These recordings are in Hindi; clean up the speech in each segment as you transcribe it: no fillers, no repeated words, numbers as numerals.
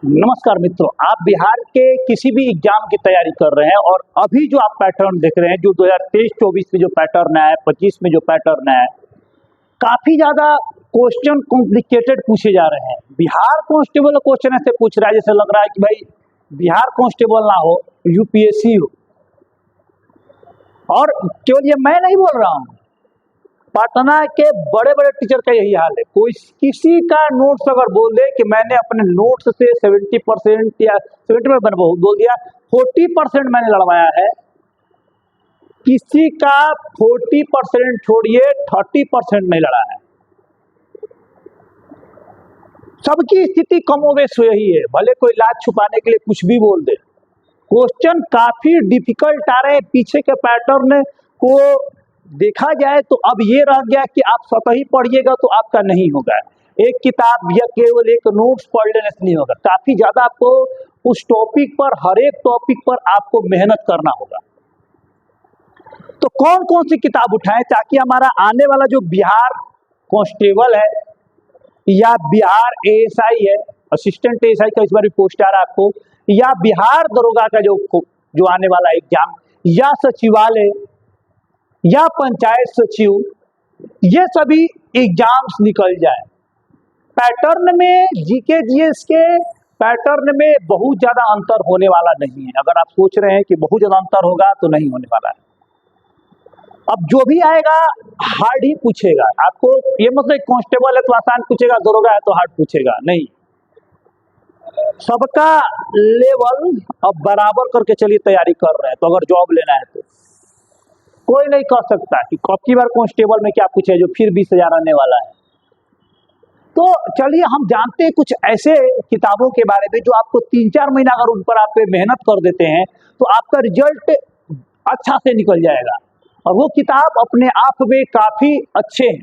नमस्कार मित्रों, आप बिहार के किसी भी एग्जाम की तैयारी कर रहे हैं और अभी जो आप पैटर्न देख रहे हैं, जो 2023-24 में जो पैटर्न आया है, 25 में जो पैटर्न आया है, काफी ज्यादा क्वेश्चन कॉम्प्लिकेटेड पूछे जा रहे हैं। बिहार कांस्टेबल क्वेश्चन ऐसे पूछ रहा है जैसे लग रहा है कि भाई बिहार कांस्टेबल ना हो, यूपीएससी हो। और केवल ये मैं नहीं बोल रहा हूँ, पटना के बड़े बड़े टीचर का यही हाल है। कोई किसी का नोट्स अगर बोल दे कि मैंने अपने नोट्स से 70% या 70 बोल दिया 40% मैंने लड़वाया है, किसी का 40% छोड़िए 30% नहीं लड़ा है। सबकी स्थिति कमोबेश यही है, भले कोई लाज छुपाने के लिए कुछ भी बोल दे। क्वेश्चन काफी डिफिकल्ट आ रहे हैं। पीछे के पैटर्न को देखा जाए तो अब ये रह गया कि आप सतही पढ़िएगा तो आपका नहीं होगा, एक किताब या केवल एक नोट्स पढ़ लेने से नहीं होगा। काफी ज्यादा आपको उस टॉपिक पर, हर एक टॉपिक पर आपको मेहनत करना होगा। तो कौन कौन सी किताब उठाएं ताकि हमारा आने वाला जो बिहार कांस्टेबल है या बिहार एएसआई है, असिस्टेंट एएसआई का इस बार भी पोस्ट आ रहा है आपको, या बिहार दरोगा का जो आने वाला एग्जाम, या सचिवालय या पंचायत सचिव, ये सभी एग्जाम्स निकल जाए। पैटर्न में, जीके जीएस के पैटर्न में बहुत ज्यादा अंतर होने वाला नहीं है। अगर आप सोच रहे हैं कि बहुत ज्यादा अंतर होगा तो नहीं होने वाला है। अब जो भी आएगा हार्ड ही पूछेगा आपको। ये मतलब कांस्टेबल है तो आसान पूछेगा, दरोगा है तो हार्ड पूछेगा, नहीं। सबका लेवल अब बराबर करके चलिए तैयारी कर रहे हैं। तो अगर जॉब लेना है तो कोई नहीं कह सकता कि कॉपी बार कांस्टेबल में क्या पूछे जो फिर 20,000 आने वाला है। तो चलिए हम जानते हैं कुछ ऐसे किताबों के बारे में जो आपको 3-4 महीना अगर उन पर आप मेहनत कर देते हैं तो आपका रिजल्ट अच्छा से निकल जाएगा। और वो किताब अपने आप में काफी अच्छे हैं।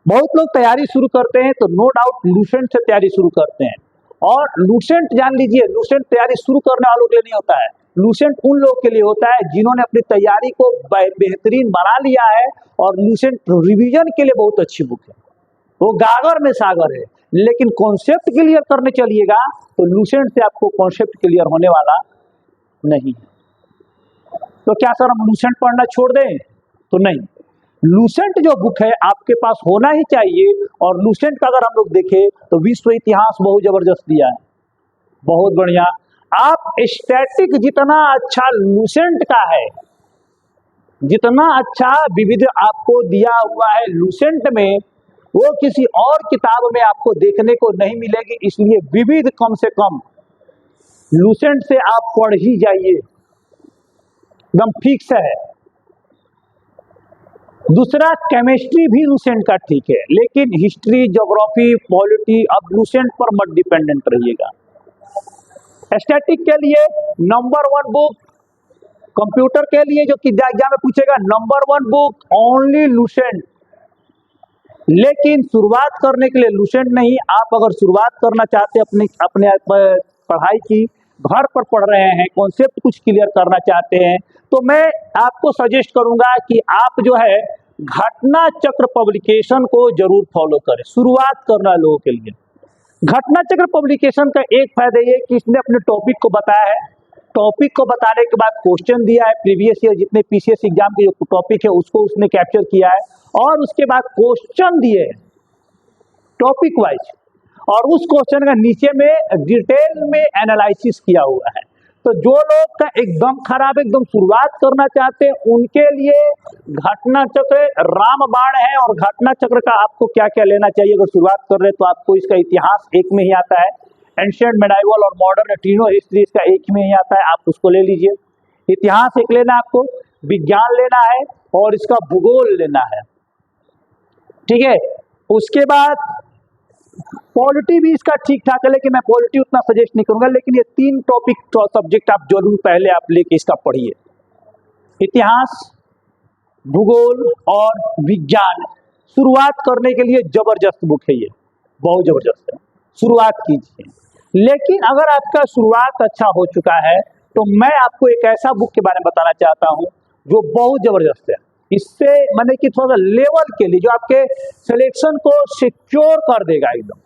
बहुत लोग तैयारी शुरू करते हैं तो नो डाउट लूसेंट से तैयारी शुरू करते हैं। और लूसेंट जान लीजिए, लूसेंट तैयारी शुरू करने वालों के लिए नहीं होता है। लूसेंट उन लोगों के लिए होता है जिन्होंने अपनी तैयारी को बेहतरीन बना लिया है। और लूसेंट रिवीजन के लिए बहुत अच्छी बुक है, वो गागर में सागर है। लेकिन कॉन्सेप्ट क्लियर करने चलिएगा तो लूसेंट से आपको कॉन्सेप्ट क्लियर होने वाला नहीं है। तो क्या सर हम लूसेंट पढ़ना छोड़ दें? तो नहीं, लूसेंट जो बुक है आपके पास होना ही चाहिए। और लूसेंट का अगर हम लोग देखें तो विश्व इतिहास बहुत जबरदस्त दिया है, बहुत बढ़िया। आप स्टैटिक जितना अच्छा लूसेंट का है, जितना अच्छा विविध आपको दिया हुआ है लूसेंट में, वो किसी और किताब में आपको देखने को नहीं मिलेगी। इसलिए विविध कम से कम लूसेंट से आप पढ़ ही जाइए, एकदम फिक्स है। दूसरा, केमिस्ट्री भी लूसेंट का ठीक है, लेकिन हिस्ट्री, ज्योग्राफी, पॉलिटी अब लूसेंट पर मत डिपेंडेंट रहिएगा। स्टैटिक के लिए नंबर 1 बुक, कंप्यूटर के लिए जो कि एग्जाम में पूछेगा नंबर 1 बुक ओनली लूसेंट। लेकिन शुरुआत करने के लिए लूसेंट नहीं, आप अगर शुरुआत करना चाहते हैं अपने पढ़ाई की, घर पर पढ़ रहे हैं, कॉन्सेप्ट कुछ क्लियर करना चाहते हैं, तो मैं आपको सजेस्ट करूंगा कि आप जो है घटना चक्र पब्लिकेशन को जरूर फॉलो करें। शुरुआत करना लोगों के लिए घटना चक्र पब्लिकेशन का एक फायदा ये कि इसने अपने टॉपिक को बताया है। टॉपिक को बताने के बाद क्वेश्चन दिया है, प्रीवियस ईयर जितने पीसीएस एग्जाम के जो टॉपिक है उसको उसने कैप्चर किया है। और उसके बाद क्वेश्चन दिए टॉपिक वाइज, और उस क्वेश्चन का नीचे में डिटेल में एनालिसिस किया हुआ है। तो जो लोग का एकदम खराब, एकदम शुरुआत करना चाहते हैं, उनके लिए घटना चक्र रामबाण है। और घटना चक्र का आपको क्या क्या लेना चाहिए अगर शुरुआत कर रहे हैं, तो आपको इसका इतिहास एक में ही आता है, एंशिएंट, मेडाइवल और मॉडर्न तीनों हिस्ट्री इसका एक में ही आता है, आप उसको ले लीजिए। इतिहास एक लेना, आपको विज्ञान लेना है और इसका भूगोल लेना है, ठीक है। उसके बाद पॉलिटी भी इसका ठीक ठाक है, लेकिन मैं पॉलिटी उतना सजेस्ट नहीं करूंगा। लेकिन ये 3 टॉपिक सब्जेक्ट आप जरूर पहले आप लेके इसका पढ़िए, इतिहास, भूगोल और विज्ञान। शुरुआत करने के लिए जबरदस्त बुक है, ये बहुत जबरदस्त है, शुरुआत कीजिए। लेकिन अगर आपका शुरुआत अच्छा हो चुका है तो मैं आपको एक ऐसा बुक के बारे में बताना चाहता हूं जो बहुत जबरदस्त है। इससे मैंने कि थोड़ा सा लेवल के लिए जो आपके सिलेक्शन को सिक्योर कर देगा एकदम।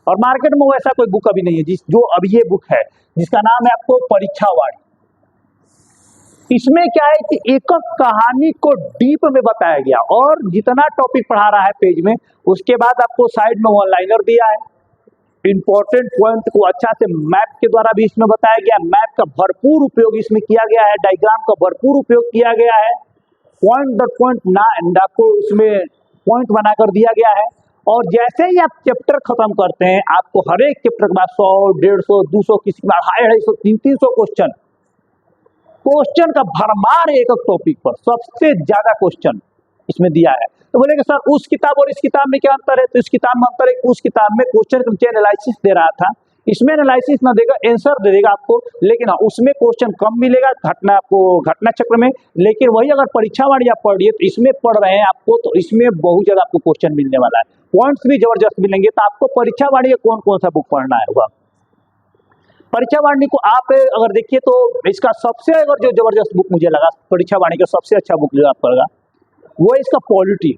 और मार्केट में वैसा कोई बुक अभी नहीं है जो अब ये बुक है जिसका नाम है आपको परीक्षावाणी। इसमें क्या है कि एक एक कहानी को डीप में बताया गया और जितना टॉपिक पढ़ा रहा है पेज में, उसके बाद आपको साइड में वन लाइनर दिया है। इंपॉर्टेंट पॉइंट को अच्छा से मैप के द्वारा भी इसमें बताया गया, मैप का भरपूर उपयोग इसमें किया गया है, डायग्राम का भरपूर उपयोग किया गया है, पॉइंट दर पॉइंट ना आपको इसमें पॉइंट बनाकर दिया गया है। और जैसे ही आप चैप्टर खत्म करते हैं, आपको हर एक चैप्टर के बाद 100, 150, 200, किसी बार 250, 300 क्वेश्चन का भरमार है। एक एक टॉपिक पर सबसे ज्यादा क्वेश्चन इसमें दिया है। तो बोलेंगे सर उस किताब और इस किताब में क्या अंतर है? तो इस किताब में अंतर है कि उस किताब में क्वेश्चन का एनालिसिस दे रहा था, इसमें एनालिसिस ना देगा, आंसर दे देगा आपको, लेकिन हाँ उसमें क्वेश्चन कम मिलेगा घटना आपको घटना चक्र में। लेकिन वही अगर परीक्षावाणी आप पढ़िए तो इसमें पढ़ रहे हैं आपको, तो इसमें बहुत ज्यादा आपको क्वेश्चन मिलने वाला है, पॉइंट्स भी जबरदस्त मिलेंगे। तो आपको परीक्षावाणी का कौन कौन सा बुक पढ़ना है होगा? परीक्षावाणी को आप अगर देखिए तो इसका सबसे अगर जो जबरदस्त बुक मुझे लगा परीक्षावाणी का सबसे अच्छा बुक जो आपको लगा वो इसका पॉलिटी,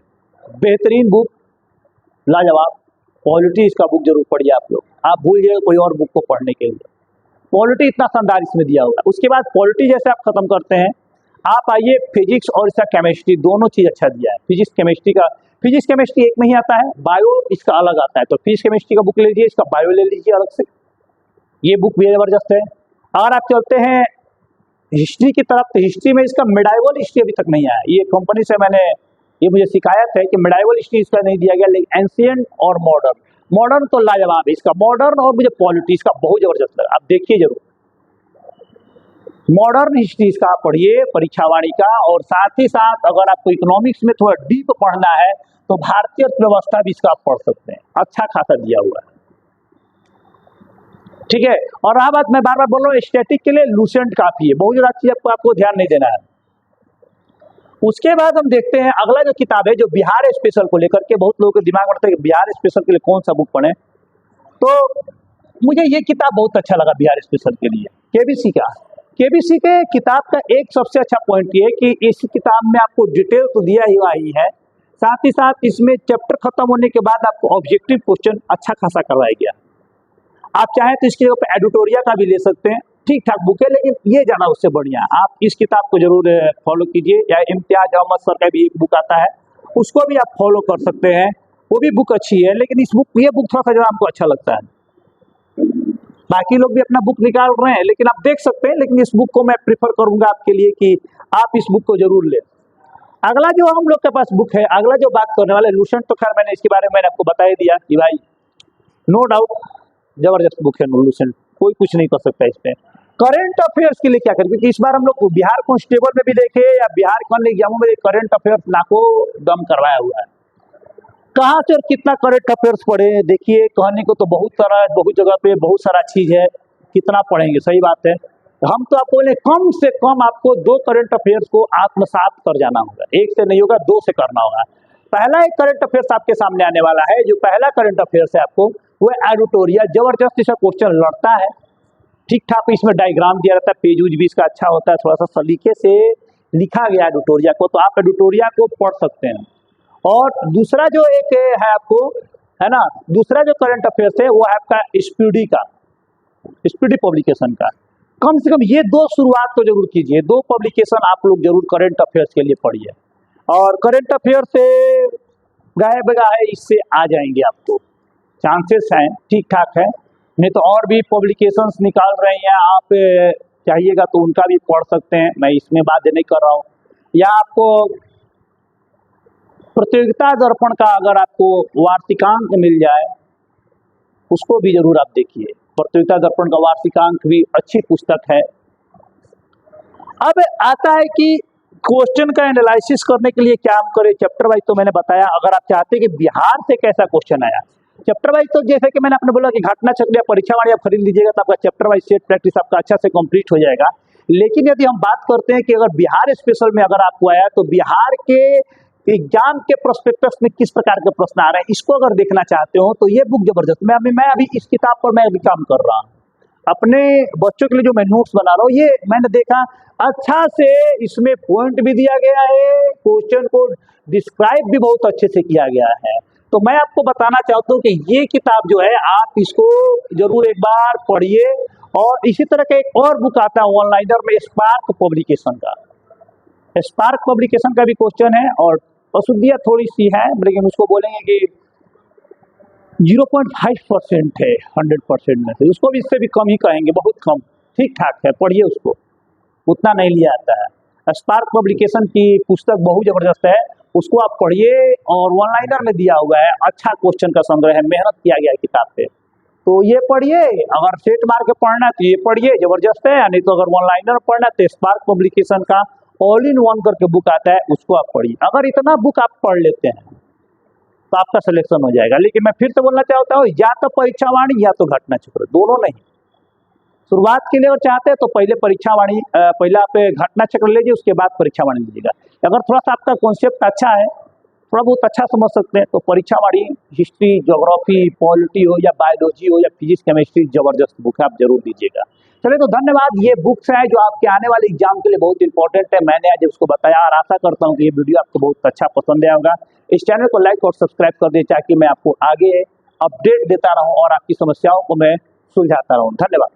बेहतरीन बुक, लाजवाब पॉलिटी। इसका बुक जरूर पढ़िए आप लोग, आप भूल जाइए कोई और बुक को पढ़ने के लिए। पॉलिटी इतना शानदार इसमें दिया हुआ है। उसके बाद पॉलिटी जैसे आप खत्म करते हैं, आप आइए फिजिक्स और इसका केमिस्ट्री, दोनों चीज अच्छा दिया है। फिजिक्स केमिस्ट्री का, फिजिक्स केमिस्ट्री एक में ही आता है, बायो इसका अलग आता है। तो फिजिक्स केमिस्ट्री का बुक ले लीजिए, इसका बायो ले लीजिए अलग से, ये बुक भी जबरदस्त है। अगर आप चलते हैं हिस्ट्री की तरफ, तो हिस्ट्री में इसका मिडाइवल हिस्ट्री अभी तक नहीं आया। ये कंपनी से मैंने ये मुझे शिकायत है कि मिडाइवल हिस्ट्री इसका नहीं दिया गया, लेकिन एंशिएंट और मॉडर्न, मॉडर्न तो लाजवाब है इसका, मॉडर्न और मुझे पॉलिटी इसका बहुत जबरदस्त लगा, आप देखिए जरूर। मॉडर्न हिस्ट्री इसका आप पढ़िए परीक्षावाणी का। और साथ ही साथ अगर आपको इकोनॉमिक्स में थोड़ा डीप पढ़ना है तो भारतीय अर्थव्यवस्था भी इसका आप पढ़ सकते हैं, अच्छा खासा दिया हुआ है, ठीक है। और रहा बात, मैं बार बार बोल रहा हूँ स्टैटिक के लिए लूसेंट काफी है, बहुत ज्यादा चीज आपको ध्यान नहीं देना है। उसके बाद हम देखते हैं अगला जो किताब है जो बिहार स्पेशल को लेकर के बहुत लोगों के दिमाग में रहता है कि बिहार स्पेशल के लिए कौन सा बुक पढ़े। तो मुझे ये किताब बहुत अच्छा लगा बिहार स्पेशल के लिए, केबीसी का। केबीसी के किताब का एक सबसे अच्छा पॉइंट ये है कि इस किताब में आपको डिटेल तो दिया ही है, साथ ही साथ इसमें चैप्टर खत्म होने के बाद आपको ऑब्जेक्टिव क्वेश्चन अच्छा खासा करवाया गया। आप चाहें तो इसके ऊपर एडिटोरिया का भी ले सकते हैं, ठीक ठाक बुक है, लेकिन ये ज्यादा उससे बढ़िया है। आप इस किताब को जरूर फॉलो कीजिए। या इम्तियाज अहमद सर का भी एक बुक आता है, उसको भी आप फॉलो कर सकते हैं, वो भी बुक अच्छी है। लेकिन ये बुक थोड़ा सा ज्यादा हमको अच्छा लगता है। बाकी लोग भी अपना बुक निकाल रहे हैं, लेकिन आप देख सकते हैं, लेकिन इस बुक को मैं प्रिफर करूंगा आपके लिए कि आप इस बुक को जरूर लें। अगला जो हम लोग के पास बुक है, अगला जो बात करने वाले लूसेंट, तो खैर मैंने इसके बारे में मैंने आपको बता ही दिया कि भाई नो डाउट जबरदस्त बुक है लूसेंट, कोई कुछ नहीं कर सकता इस पे। करंट अफेयर्स के लिए क्या करें, क्योंकि इस बार हम लोग बिहार कांस्टेबल में भी देखे या बिहार के अन्य एग्जामों में करंट अफेयर्स नाको दम करवाया हुआ है। कहाँ से और कितना करंट अफेयर्स पढ़े, देखिए कहने को तो बहुत सारा, बहुत जगह पे बहुत सारा चीज है, कितना पढ़ेंगे, सही बात है। हम तो आपको बोले कम से कम आपको 2 करंट अफेयर्स को आत्मसात कर जाना होगा, 1 से नहीं होगा 2 से करना होगा। पहला एक करंट अफेयर्स आपके सामने आने वाला है, जो पहला करंट अफेयर्स है आपको वो एडिटोरियल, जबरदस्त इसका क्वेश्चन लड़ता है, ठीक ठाक इसमें डायग्राम दिया रहता है, पेज उज भी इसका अच्छा होता है, थोड़ा सा सलीके से लिखा गया एडिटोरिया को, तो आप एडिटोरिया को पढ़ सकते हैं। और दूसरा जो एक है आपको, है ना, दूसरा जो करंट अफेयर्स है वो है आपका स्पीडी का, स्पीडी पब्लिकेशन का। कम से कम ये 2 शुरुआत तो जरूर कीजिए, 2 पब्लिकेशन आप लोग जरूर करंट अफेयर्स के लिए पढ़िए। और करंट अफेयर से गायब है, इससे आ जाएंगे आपको, चांसेस हैं, ठीक ठाक है। नहीं तो और भी पब्लिकेशंस निकाल रहे हैं, आप चाहिएगा तो उनका भी पढ़ सकते हैं, मैं इसमें बात नहीं कर रहा हूँ। या आपको प्रतियोगिता दर्पण का अगर आपको वार्षिकांक मिल जाए, उसको भी जरूर आप देखिए, प्रतियोगिता दर्पण का वार्षिकांक भी अच्छी पुस्तक है। अब आता है कि क्वेश्चन का एनालिसिस करने के लिए क्या हम करें, चैप्टर वाइज तो मैंने बताया। अगर आप चाहते हैं कि बिहार से कैसा क्वेश्चन आया, चैप्टर वाइज तो जैसे कि मैंने आपने बोला कि घटना चक्र या परीक्षावाणी आप खरीद लीजिएगा तो आपका चैप्टर वाइज सेट प्रैक्टिस आपका अच्छा से कंप्लीट हो जाएगा। लेकिन यदि हम बात करते हैं कि अगर बिहार स्पेशल में अगर आपको आया, तो बिहार के एग्जाम के प्रोस्पेक्टस में किस प्रकार के प्रश्न आ रहे हैं, इसको अगर देखना चाहते हो तो ये बुक जबरदस्त। मैं अभी इस किताब पर मैं अभी काम कर रहा हूँ, अपने बच्चों के लिए जो मैं नोट्स बना रहा हूँ, ये मैंने देखा अच्छा से इसमें पॉइंट भी दिया गया है, क्वेश्चन को डिस्क्राइब भी बहुत अच्छे से किया गया है। तो मैं आपको बताना चाहता हूँ कि ये किताब जो है आप इसको जरूर एक बार पढ़िए। और इसी तरह का एक और बुक आता है ऑनलाइनर में, स्पार्क पब्लिकेशन का। स्पार्क पब्लिकेशन का भी क्वेश्चन है और अशुद्धियाँ थोड़ी सी है, लेकिन उसको बोलेंगे कि 0.5% है 100% में से, उसको भी इससे भी कम ही कहेंगे, बहुत कम, ठीक ठाक है, पढ़िए उसको, उतना नहीं लिया आता है। स्पार्क पब्लिकेशन की पुस्तक बहुत जबरदस्त है, उसको आप पढ़िए और ऑनलाइनर में दिया हुआ है, अच्छा क्वेश्चन का संग्रह है, मेहनत किया गया है किताब पे, तो ये पढ़िए। अगर सेट मार के पढ़ना है तो ये पढ़िए, जबरदस्त है। नहीं तो अगर ऑनलाइनर पढ़ना है तो स्पार्क पब्लिकेशन का ऑल इन वन करके बुक आता है, उसको आप पढ़िए। अगर इतना बुक आप पढ़ लेते हैं तो आपका सिलेक्शन हो जाएगा। लेकिन मैं फिर से बोलना चाहता हूँ, या तो परीक्षावाणी या तो घटना चक्र, दोनों नहीं। शुरुआत के लिए अगर चाहते हैं तो पहले परीक्षावाणी, पहले आप घटना चक्र लीजिए, उसके बाद परीक्षावाणी लीजिएगा। अगर थोड़ा सा आपका कॉन्सेप्ट अच्छा है, थोड़ा बहुत अच्छा समझ सकते हैं, तो परीक्षावाणी हिस्ट्री, ज्योग्राफी, पॉलिटी हो या बायोलॉजी हो या फिजिक्स केमिस्ट्री, जबरदस्त बुक है, आप जरूर दीजिएगा। चलिए, तो धन्यवाद। ये बुक्स है जो आपके आने वाले एग्जाम के लिए बहुत इंपॉर्टेंट है, मैंने आज उसको बताया और आशा करता हूँ कि ये वीडियो आपको बहुत अच्छा पसंद आया होगा। इस चैनल को लाइक और सब्सक्राइब कर दे ताकि मैं आपको आगे अपडेट देता रहूँ और आपकी समस्याओं को मैं सुलझाता रहूँ। धन्यवाद।